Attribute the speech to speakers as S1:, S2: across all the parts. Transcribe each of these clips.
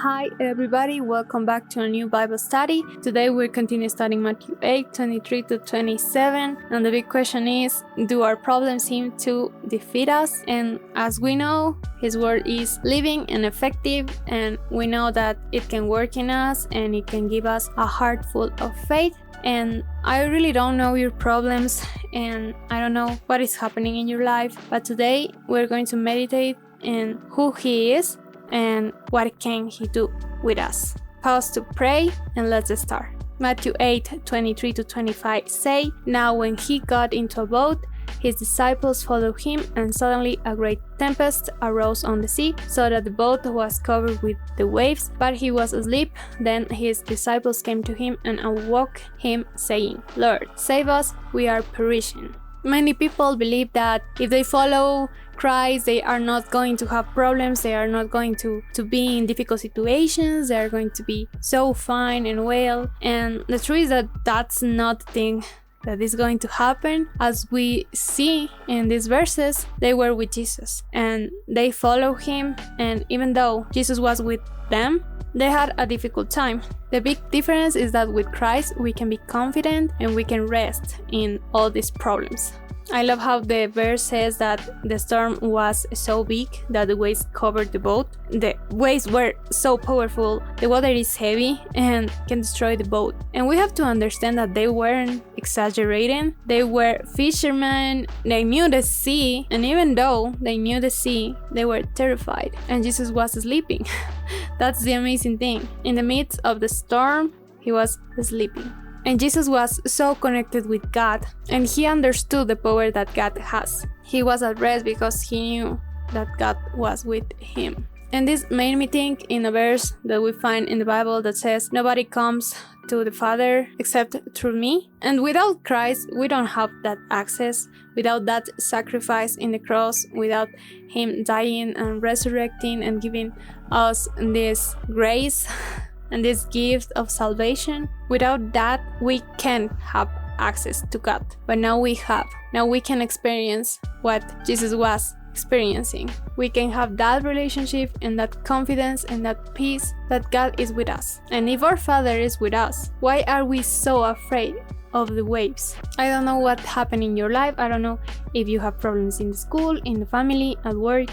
S1: Hi everybody, welcome back to a new Bible study. Today we'll continue studying Matthew 8, 23 to 27. And the big question is, do our problems seem to defeat us? And as we know, His word is living and effective, and we know that it can work in us and it can give us a heart full of faith. And I really don't know your problems and I don't know what is happening in your life, but today we're going to meditate in who He is and what can He do with us. Pause to pray and let's start. Matthew 8, 23 to 25 say, "Now when He got into a boat, His disciples followed Him, and suddenly a great tempest arose on the sea, so that the boat was covered with the waves, but He was asleep. Then His disciples came to Him and awoke Him, saying, 'Lord, save us, we are perishing.'" Many people believe that if they follow Christ, they are not going to have problems, they are not going to be in difficult situations, they are going to be so fine and well. And the truth is that that's not the thing that is going to happen. As we see in these verses, they were with Jesus and they follow Him, and even though Jesus was with them, they had a difficult time. The big difference is that with Christ we can be confident and we can rest in all these problems. I love how the verse says that the storm was so big that the waves covered the boat. The waves were so powerful, the water is heavy and can destroy the boat. And we have to understand that they weren't exaggerating. They were fishermen, they knew the sea, and even though they knew the sea, they were terrified. And Jesus was sleeping. That's the amazing thing. In the midst of the storm, He was sleeping. And Jesus was so connected with God, and He understood the power that God has. He was at rest because He knew that God was with Him. And this made me think in a verse that we find in the Bible that says, "Nobody comes to the Father except through me." And without Christ, we don't have that access. Without that sacrifice in the cross, without Him dying and resurrecting and giving us this grace and this gift of salvation, without that we can't have access to God. But now we have. Now we can experience what Jesus was experiencing. We can have that relationship and that confidence and that peace that God is with us. And if our Father is with us, why are we so afraid of the waves? I don't know what happened in your life. I don't know if you have problems in the school, in the family, at work,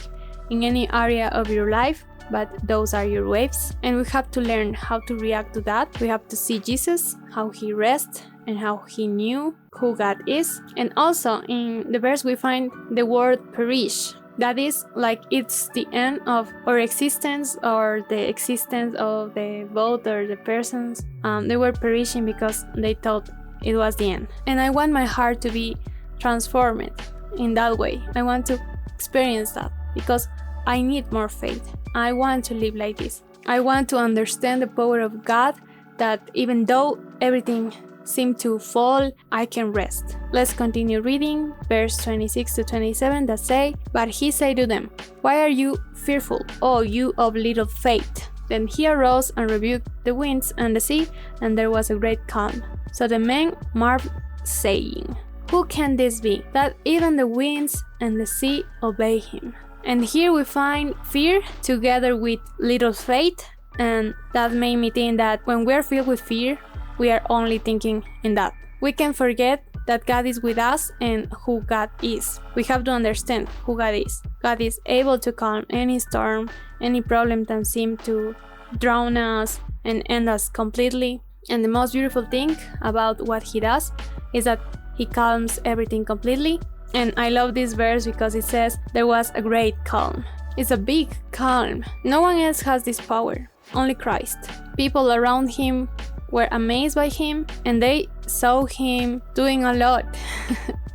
S1: in any area of your life, but those are your waves, and we have to learn how to react to that. We have to see Jesus, how He rested and how He knew who God is. And also in the verse we find the word perish. That is like it's the end of our existence or the existence of the boat or the persons. They were perishing because they thought it was the end. And I want my heart to be transformed in that way. I want to experience that because I need more faith. I want to live like this. I want to understand the power of God, that even though everything seemed to fall, I can rest. Let's continue reading verse 26 to 27 that say, "But He said to them, 'Why are you fearful, O you of little faith?' Then He arose and rebuked the winds and the sea, and there was a great calm. So the men marveled, saying, 'Who can this be, that even the winds and the sea obey Him?'" And here we find fear together with little faith, and that made me think that when we're filled with fear, we are only thinking in that. We can forget that God is with us and who God is. We have to understand who God is. God is able to calm any storm, any problem that seems to drown us and end us completely. And the most beautiful thing about what He does is that He calms everything completely. And I love this verse because it says there was a great calm. It's a big calm. No one else has this power, only Christ. People around Him were amazed by Him and they saw Him doing a lot,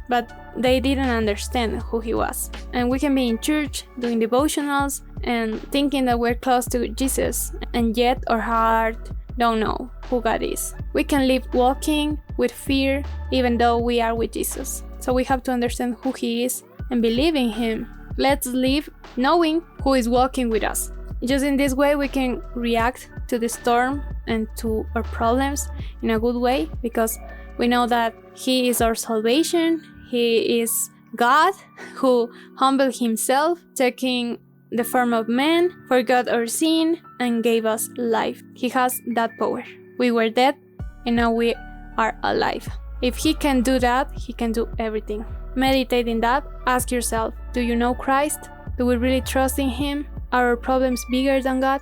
S1: but they didn't understand who He was. And we can be in church doing devotionals and thinking that we're close to Jesus, and yet our heart don't know who God is. We can live walking with fear even though we are with Jesus. So we have to understand who He is and believe in Him. Let's live knowing who is walking with us. Just in this way we can react to the storm and to our problems in a good way, because we know that He is our salvation. He is God who humbled Himself, taking the form of man, forgot our sin, and gave us life. He has that power. We were dead, and now we are alive. If He can do that, He can do everything. Meditate in that. Ask yourself, do you know Christ? Do we really trust in Him? Are our problems bigger than God?